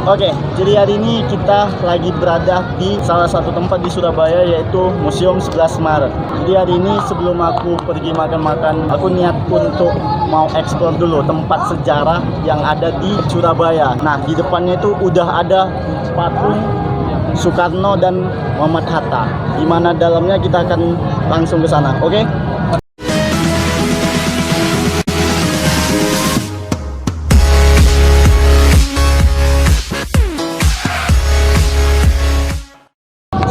Oke, jadi hari ini kita lagi berada di salah satu tempat di Surabaya, yaitu Museum 11 Maret. Jadi hari ini sebelum aku pergi makan-makan, aku niat untuk mau eksplor dulu tempat sejarah yang ada di Surabaya. Nah, di depannya itu udah ada patung Soekarno dan Muhammad Hatta. Di mana dalamnya kita akan langsung ke sana, oke?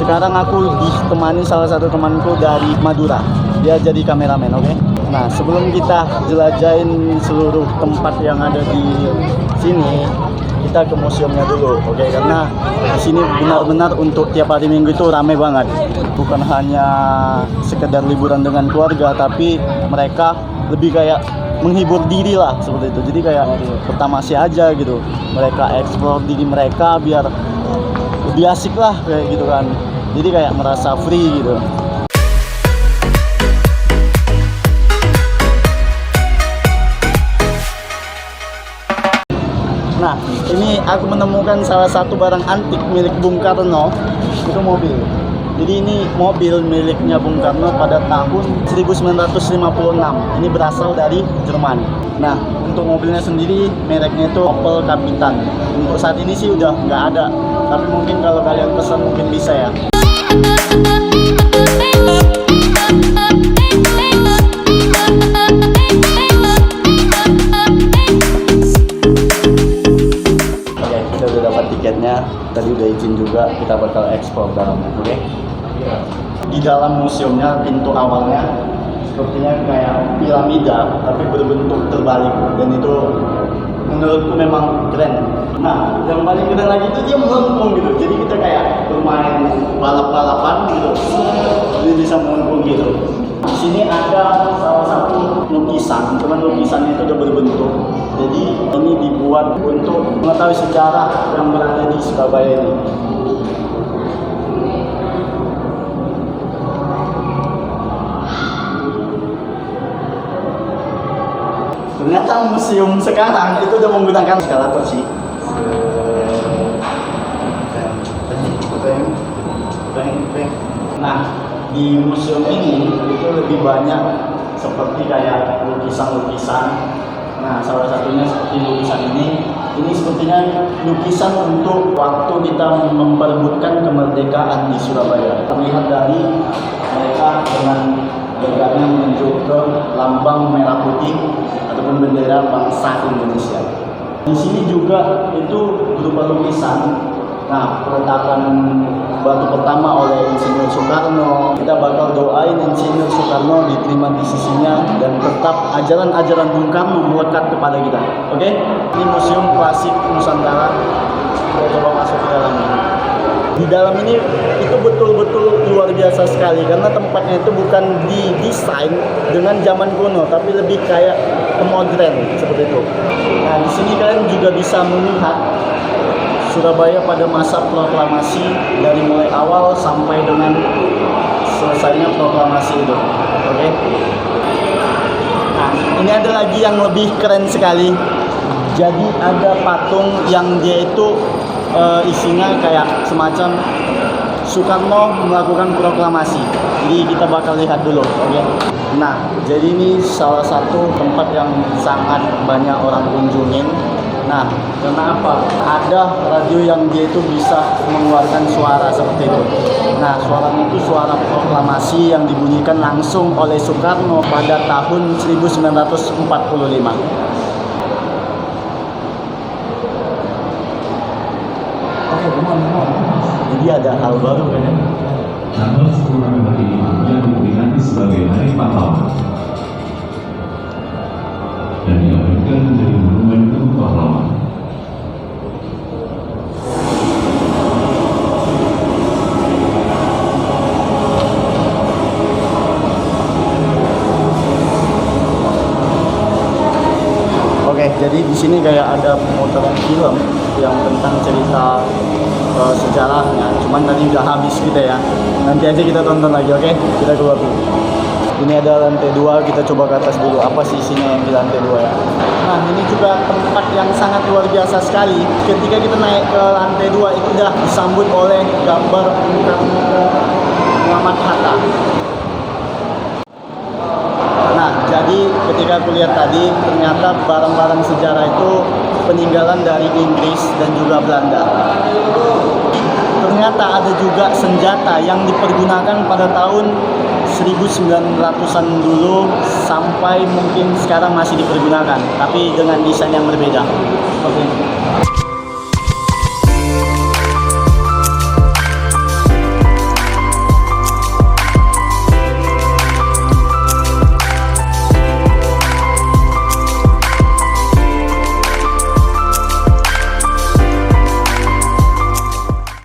Sekarang aku ditemani salah satu temanku dari Madura. Dia jadi kameramen, oke? Nah, sebelum kita jelajahin seluruh tempat yang ada di sini, kita ke museumnya dulu, oke? Karena di sini benar-benar untuk tiap hari Minggu itu ramai banget. Bukan hanya sekedar liburan dengan keluarga, tapi mereka lebih kayak menghibur diri lah seperti itu. Jadi kayak bertamasya aja gitu. Mereka eksplor diri mereka biar lebih asik lah kayak gitu kan. Jadi kayak merasa free gitu. Nah, ini aku menemukan salah satu barang antik milik Bung Karno. Itu mobil. Jadi ini mobil miliknya Bung Karno pada tahun 1956. Ini berasal dari Jerman. Nah, untuk mobilnya sendiri mereknya itu Opel Capitan. Untuk saat ini sih udah nggak ada. Tapi mungkin kalau kalian pesan mungkin bisa ya. Oke, kita udah dapat tiketnya. Tadi udah izin juga, kita bakal ekspor dalamnya, oke? Di dalam museumnya, pintu awalnya sepertinya kayak piramida, tapi berbentuk terbalik, dan itu menurutku memang keren. Nah, yang paling keren lagi itu dia melengkung gitu, jadi kita kayak bermain balap-balapan gitu, jadi bisa melengkung gitu. Di sini ada salah satu lukisan, cuman lukisannya itu udah berbentuk, jadi ini dibuat untuk mengetahui sejarah yang berada di Surabaya ini. Ternyata museum sekarang itu udah menggunakan skala apa sih? Nah, di museum ini itu lebih banyak seperti kayak lukisan-lukisan. Nah, salah satunya seperti lukisan ini. Ini sepertinya lukisan untuk waktu kita memperebutkan kemerdekaan di Surabaya. Terlihat dari mereka dengan gegapnya menuju ke lambang merah putih ataupun bendera bangsa Indonesia. Di sini juga itu berupa lukisan. Nah, peletakan batu pertama oleh Insinyur Soekarno. Kita bakal doain Insinyur Soekarno diterima di sisinya dan tetap ajaran-ajaran Bung Karno melekat kepada kita. Oke? Ini Museum Klasik Nusantara. Kita coba masuk ke dalamnya. Di dalam ini itu betul-betul luar biasa sekali karena tempatnya itu bukan didesain dengan zaman kuno, tapi lebih kayak modern seperti itu. Nah, di sini kalian juga bisa melihat Surabaya pada masa proklamasi dari mulai awal sampai dengan selesainya proklamasi itu. Oke? Nah, ini ada lagi yang lebih keren sekali. Jadi ada patung yang dia itu isinya kayak semacam Soekarno melakukan proklamasi. Jadi kita bakal lihat dulu, oke? Nah, jadi ini salah satu tempat yang sangat banyak orang kunjungin. Nah, kenapa? Ada radio yang dia itu bisa mengeluarkan suara seperti itu. Nah, suaranya itu suara proklamasi yang dibunyikan langsung oleh Soekarno pada tahun 1945. Jadi ada hal baru kan? Tanggal 10 November ini yang diperingati sebagai Hari Pahlawan dan diabadikan menjadi monumen Tugu Pahlawan. Oke, jadi di sini kayak ada pemutaran film yang tentang cerita sejarahnya. Cuman tadi udah habis kita ya. Nanti aja kita tonton lagi, oke? Kita keluar dulu. Ini ada lantai 2, kita coba ke atas dulu. Apa sih isinya yang di lantai 2 ya? Nah, ini juga tempat yang sangat luar biasa sekali. Ketika kita naik ke lantai 2 itu udah disambut oleh gambar Muhammad Hatta. Nah, jadi ketika aku lihat tadi, ternyata barang-barang sejarah itu peninggalan dari Inggris dan juga Belanda. Ternyata ada juga senjata yang dipergunakan pada tahun 1900-an dulu sampai mungkin sekarang masih dipergunakan, tapi dengan desain yang berbeda. Seperti ini.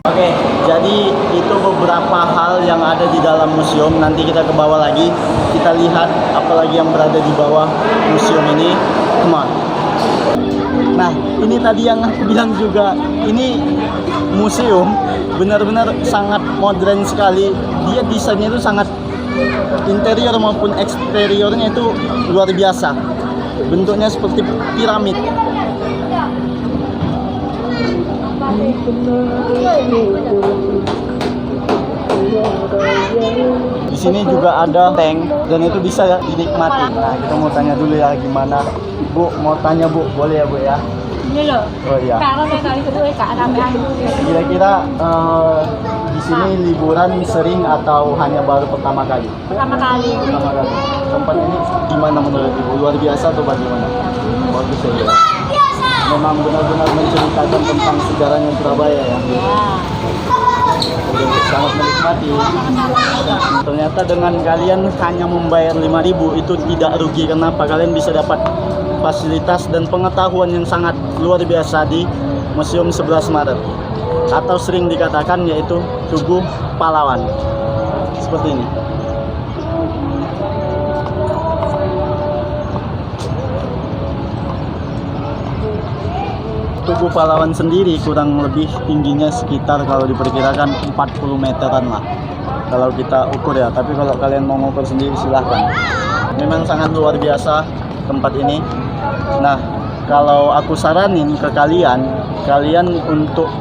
Oke, jadi itu beberapa hal yang ada di dalam museum. Nanti kita ke bawah lagi, kita lihat apalagi yang berada di bawah museum ini. Come on. Nah, ini tadi yang aku bilang juga, ini museum benar-benar sangat modern sekali. Dia desainnya itu sangat, interior maupun eksteriornya itu luar biasa. Bentuknya seperti piramid. Di sini juga ada tank dan itu bisa dinikmati. Nah, kita mau tanya dulu ya gimana. Bu, mau tanya Bu, boleh ya Bu ya? Ini loh. Oh iya. Kalau kali kedua Kak ramean. Kira-kira di sini liburan sering atau hanya baru pertama kali? Pertama kali. Pertama kali. Tempat ini gimana menurut Ibu? Luar biasa atau bagaimana? Bagus ya. Memang benar-benar menceritakan tentang sejarahnya Surabaya ya. Sangat menikmati. Ternyata dengan kalian hanya membayar 5.000 itu tidak rugi. Kenapa? Kalian bisa dapat fasilitas dan pengetahuan yang sangat luar biasa di Museum 11 Maret, atau sering dikatakan yaitu Tugu Pahlawan. Seperti ini. Tugu Pahlawan sendiri kurang lebih tingginya sekitar kalau diperkirakan 40 meteran lah kalau kita ukur ya, tapi kalau kalian mau ngukur sendiri silahkan. Memang sangat luar biasa tempat ini. Nah, kalau aku saranin ke kalian untuk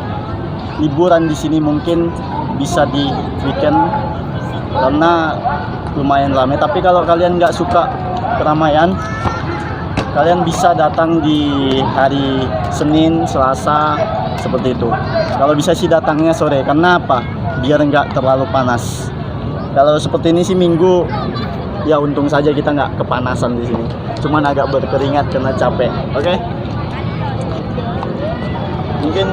liburan di sini mungkin bisa di weekend karena lumayan ramai. Tapi kalau kalian nggak suka keramaian, kalian bisa datang di hari Senin, Selasa, seperti itu. Kalau bisa sih datangnya sore, karena apa? Biar nggak terlalu panas. Kalau seperti ini sih Minggu, ya untung saja kita nggak kepanasan di sini. Cuman agak berkeringat karena capek. Oke? Mungkin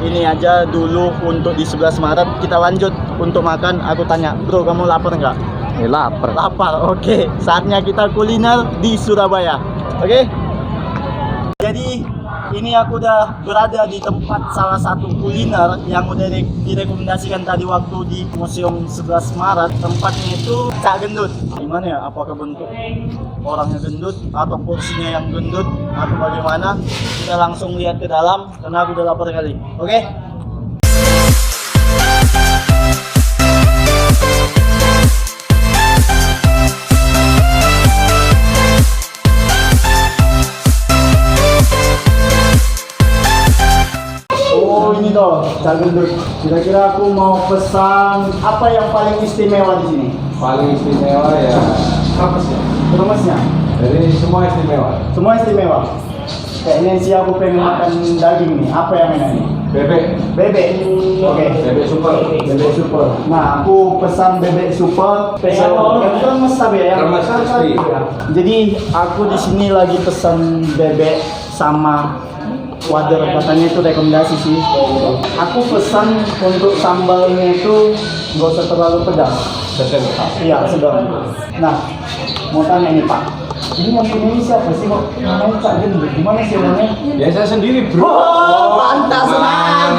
ini aja dulu untuk di 11 Maret. Kita lanjut untuk makan. Aku tanya, bro, kamu lapar nggak? Lapar. Lapar, oke. Saatnya kita kuliner di Surabaya. Oke? Jadi ini aku udah berada di tempat salah satu kuliner yang udah direkomendasikan tadi waktu di Museum 11 Maret. Tempatnya itu Cak Gendut. Gimana ya? Apakah bentuk orangnya gendut atau porsinya yang gendut atau bagaimana? Kita langsung lihat ke dalam karena aku udah lapar kali. Oke? Ini toh, Cak Gendut. Kira-kira aku mau pesan apa yang paling istimewa di sini? Paling istimewa ya Remesnya. Remesnya. jadi semua istimewa. Semua istimewa. Kayaknya sih aku pengen makan daging nih. Apa yang enak nih? Bebek. Bebek. Oke. Bebek super. Bebek super. Nah, aku pesan bebek super. Spesial. Yang remes tapi ya. Remes crispy. Jadi aku di sini lagi pesan bebek sama wader, katanya itu rekomendasi sih. Aku pesan untuk sambalnya itu nggak usah terlalu pedas. Sedang. Iya, sedang. Nah, mau tanya nih Pak, ini yang punya ini siapa sih kok namanya Cak Gendut? Gimana sih namanya? Ya saya sendiri bro. Oh, pantas Mana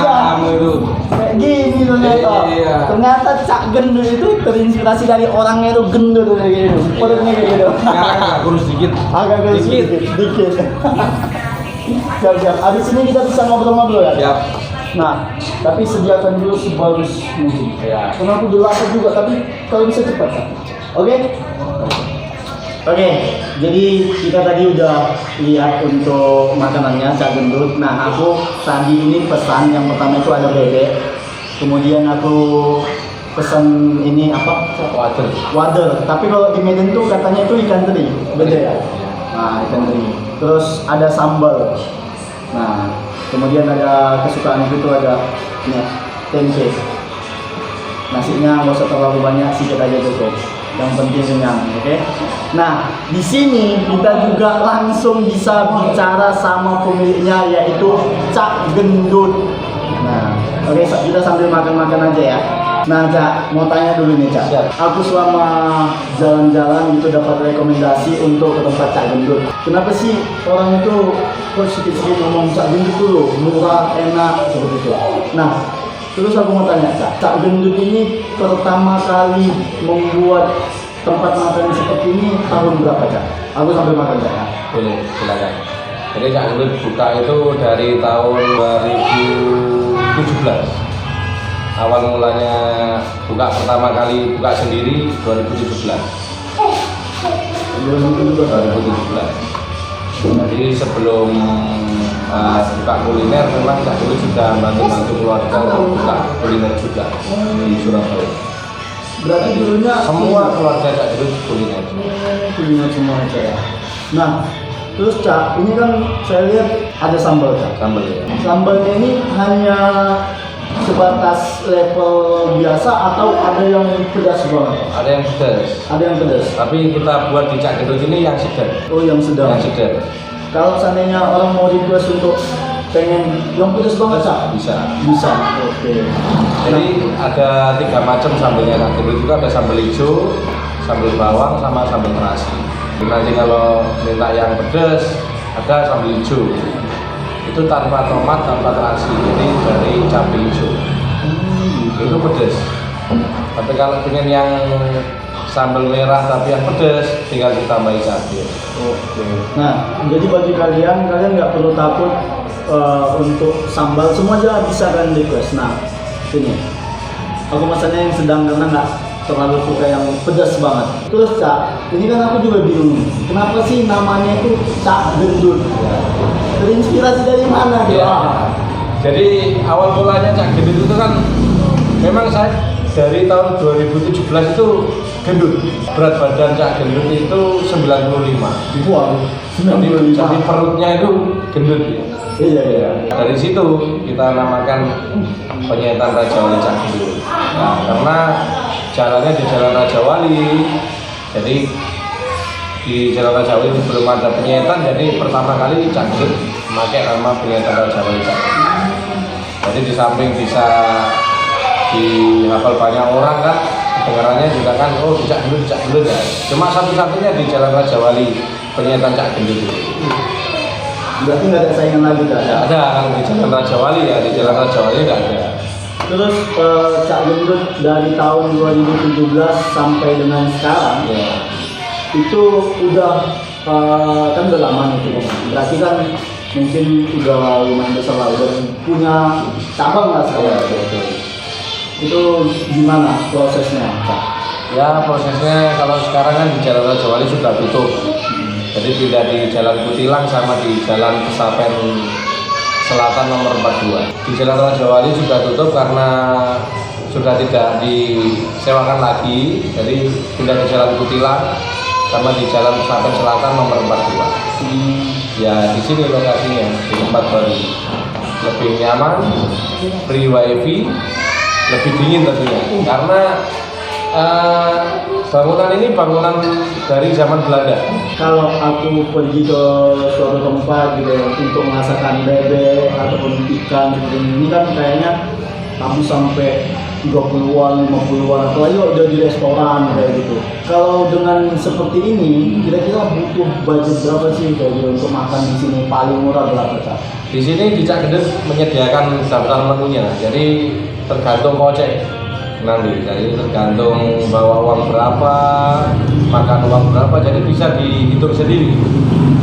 aja. kamu itu? Kayak gini ternyata. Iya. Ternyata Cak Gendut itu terinspirasi dari orangnya itu gendut kayak gitu. Perutnya kayak gitu. Sekarang agak kurus dikit. Agak Dikit. dikit. Siap. Abis ini kita bisa ngobrol-ngobrol ya. Siap. Nah, tapi sediakan dulu sebagus mungkin. Ya. Karena aku udah lapar juga, tapi kalau bisa cepat kan. Oke? Oke, jadi kita tadi udah lihat untuk makanannya cak gendut. Nah, aku tadi ini pesan yang pertama itu ada bebek. Kemudian aku pesan ini apa? Water. Wader. Tapi kalau di Medan tuh katanya itu ikan teri. Beda ya? Nah, ikan teri. Terus ada sambal. Nah, kemudian ada kesukaan itu ada tempe. Nasinya nggak usah terlalu banyak, sedikit aja cukup. Yang penting kenyang, oke? Nah, di sini kita juga langsung bisa bicara sama pemiliknya, yaitu Cak Gendut. Nah, oke, kita sambil makan-makan aja ya. Nah, Cak, mau tanya dulu nih, Cak. Siap. Aku selama jalan-jalan itu dapat rekomendasi untuk ke tempat Cak Gendut. Kenapa sih orang itu kok sedikit-sedikit ngomong Cak Gendut dulu, murah, enak, seperti itu. Nah, terus aku mau tanya, Cak Gendut ini pertama kali membuat tempat makan seperti ini tahun berapa, Cak? Aku sambil makan, Cak ya. Boleh, silakan. Jadi Cak Gendut buka itu dari tahun 2017. Awal mulanya buka pertama kali buka sendiri 2017. 2017. Jadi sebelum buka kuliner memang Cak Gendut sudah bantu keluarga untuk buka kuliner juga di Surabaya. Berarti dulunya Semua keluarga Cak Gendut kuliner. kuliner semua, Cak ya. Nah, terus Cak, ini kan saya lihat ada sambal, Cak. Sambal ya. Sambalnya ini hanya sebatas level biasa atau ada yang pedas banget? Ada yang pedas. Ada yang pedas. Tapi kita buat di Cak Gendut ini yang sedang. Oh, yang sedang. Yang sedang. Kalau seandainya orang mau request untuk pengen yang pedas banget, Cak? Bisa. Bisa. Oke. Jadi ada 3 macam sambelnya Cak Gendut itu, ada sambal hijau, sambal bawang, sama sambal terasi. Nanti kalau minta yang pedas ada sambal hijau. Itu tanpa tomat, tanpa terasi, jadi dari cabai hijau. Itu pedas. Tapi kalau pengen yang sambal merah tapi yang pedas, tinggal ditambahin cabai. Oke. Nah, jadi bagi kalian nggak perlu takut untuk sambal, semua aja bisa kan request. Nah, ini aku masalahnya yang sedang karena nggak terlalu suka yang pedas banget. Terus Cak, ini kan aku juga bingung, kenapa sih namanya itu Cak Gendut? Terinspirasi dari mana dia? Ya. Jadi awal mulanya Cak Gendut itu kan memang saya dari tahun 2017 itu gendut. Berat badan Cak Gendut itu 95. Wah, Jadi perutnya itu gendut. Iya, iya. Dari situ kita namakan penyetan Raja Wali Cak Gendut. Nah, karena jalannya di Jalan Raja Wali, jadi di Jalan Raja Wali belum ada penyetan, jadi pertama kali Cak Gendut memakai nama penyetan Raja Wali Cak Gendut. Jadi di samping bisa dihafal banyak orang kan, kedengarannya juga kan, oh Cak Gendut ya. Cuma satu-satunya di Jalan Raja Wali penyetan Cak Gendut itu. Berarti nggak ada saingan lagi, Cak? Nggak ada kalau di Jalan Raja Wali ya, di Jalan Raja Wali nggak ada. Terus Cak Gendut dari tahun 2017 sampai dengan sekarang Ya. itu udah kan udah lama nih, berarti kan mungkin udah lumayan besar lah, udah punya cabang lah Ya, sekarang. betul. Itu gimana prosesnya, Cak? Ya prosesnya kalau sekarang kan di Jalan Raja Wali sudah tutup. Jadi pindah di Jalan Kutilang sama di Jalan Pesapen Selatan nomor 42. Di Jalan Raja Wali sudah tutup karena sudah tidak disewakan lagi. Jadi pindah di Jalan Kutilang sama di Jalan Pesapen Selatan nomor 42. Ya di sini lokasinya, di tempat baru. Lebih nyaman, free wifi, lebih dingin tentunya. Karena bangunan ini bangunan dari zaman Belanda. Kalau aku pergi ke suatu tempat gitu ya, untuk masakan bebek ataupun ikan seperti ini kan kayaknya kamu sampai 30-an, 50-an, apalagi udah di restoran kayak gitu. Kalau dengan seperti ini, kira-kira butuh budget berapa sih kayak gitu untuk makan di sini, paling murah berapa, Cak? Di sini di Cak Gendut menyediakan daftar menunya, jadi tergantung kocek. Nanti, jadi tergantung bawa uang berapa, makan uang berapa, jadi bisa dihitung sendiri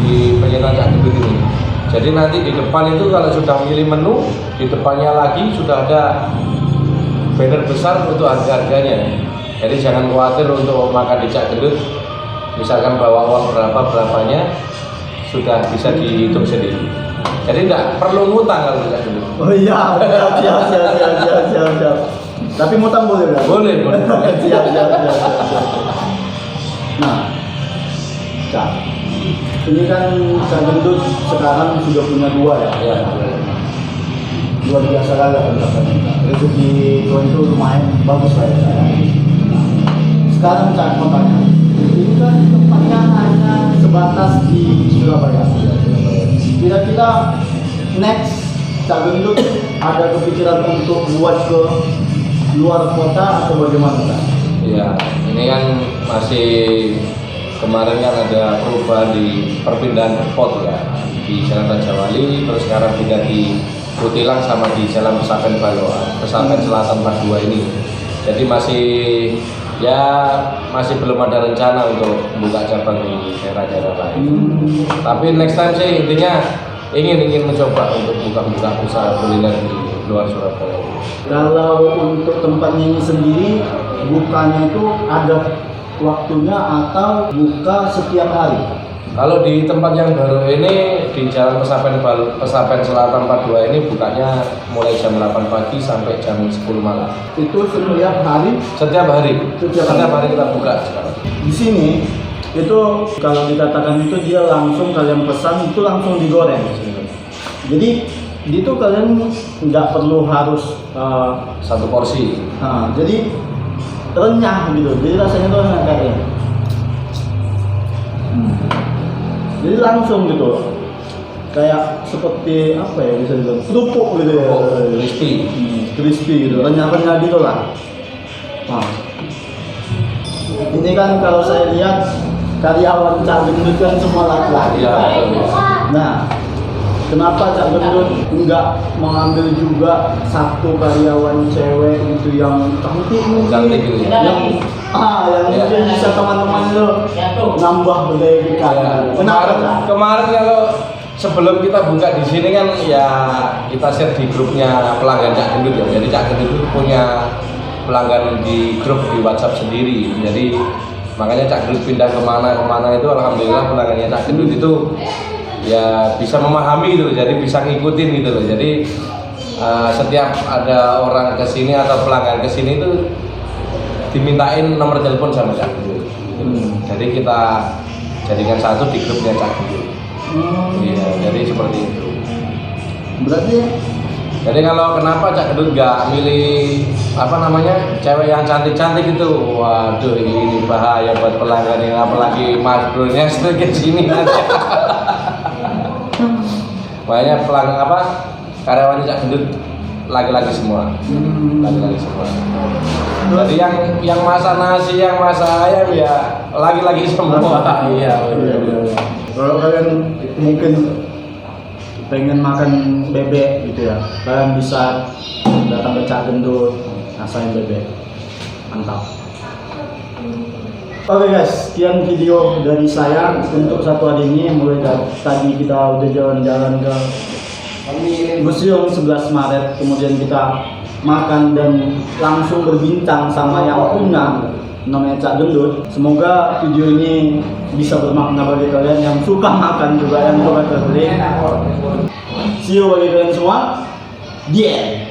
di penyetan Cak Gendut ini. Jadi nanti di depan itu kalau sudah milih menu, di depannya lagi sudah ada banner besar untuk harga-harganya. Jadi jangan khawatir untuk makan di Cak Gendut misalkan bawa uang berapanya sudah bisa dihitung sendiri. Jadi tidak perlu ngutang kalau Cak Gendut. Oh iya, siap. Tapi ngutang boleh kan? Boleh. Siap. Nah, Cak, ini kan Cak Gendut sekarang sudah punya 2 ya? Ya. Luar biasa kali pendapatnya. Rezeki Tuhan itu lumayan bagus lah ya. Sekarang Cak mau tanya, ini kan tempatnya hanya sebatas di Surabaya. Kira-kira next Cak Gendut ada kepikiran untuk buat ke luar kota atau bagaimana Cak? Ya, ini kan masih kemarin kan ada perubahan di perpindahan depot ya di Jalan Raja Wali, terus sekarang pindah di Kutilang sama di Jalan Pesapen Baloan, Pesapen Selatan 42 ini. Jadi masih belum ada rencana untuk membuka cabang di daerah-daerah lain. Tapi next time sih intinya ingin mencoba untuk buka usaha kuliner di luar Surabaya. Kalau untuk tempatnya ini sendiri bukanya itu ada waktunya atau buka setiap hari? Kalau di tempat yang baru ini di Jalan Pesapen Selatan 42 ini bukanya mulai jam 8 pagi sampai jam 10 malam. Itu setiap hari? Setiap hari kita buka sekarang. Di sini itu kalau dikatakan itu dia langsung kalian pesan itu langsung digoreng. Jadi itu kalian nggak perlu harus Satu porsi. jadi renyah gitu. Jadi rasanya tuh enak kayaknya. Jadi langsung gitu. Kayak seperti apa ya bisa dibilang kerupuk gitu ya. Crispy gitu. Renyah-renyah gitu lah. Nah. Ini kan kalau saya lihat karyawan Cak Gendut kan semua laki-laki. Iya. Nah, kenapa Cak Gendut nggak mengambil juga satu karyawan cewek itu yang cantik Cantik gitu. yang mungkin bisa teman-teman lo nambah budaya kita. Kenapa Cak? Kemarin kalau sebelum kita buka di sini kan ya kita share di grupnya pelanggan Cak Gendut ya. Jadi Cak Gendut itu punya pelanggan di grup di WhatsApp sendiri. Jadi makanya Cak Gendut pindah kemana itu alhamdulillah pelanggannya Cak Gendut itu ya bisa memahami gitu, jadi bisa ngikutin gitu loh. Jadi setiap ada orang kesini atau pelanggan kesini itu dimintain nomor telepon sama Cak Gendut. Jadi kita jadikan satu di grupnya Cak Gendut. Iya, jadi seperti itu. Berarti Jadi kalau kenapa Cak Gendut nggak milih cewek yang cantik-cantik itu, waduh ini bahaya buat pelanggan ini, apalagi Mas Bro-nya sedikit sini nanti. Makanya karyawannya Cak Gendut laki-laki semua. Jadi yang masak nasi, yang masak ayam ya laki-laki semua. Iya. Kalau kalian mungkin pengen makan bebek gitu ya, kalian bisa datang ke Cak Gendut, rasain bebek, mantap. Oke guys, sekian video dari saya untuk satu hari ini. Mulai dari tadi kita udah jalan-jalan ke Museum 11 Maret, kemudian kita makan dan langsung berbincang sama yang punya, namanya Cak Gendut. Semoga video ini bisa bermakna bagi kalian yang suka makan juga, yang suka traveling. See you bagi kalian semua. Yeah.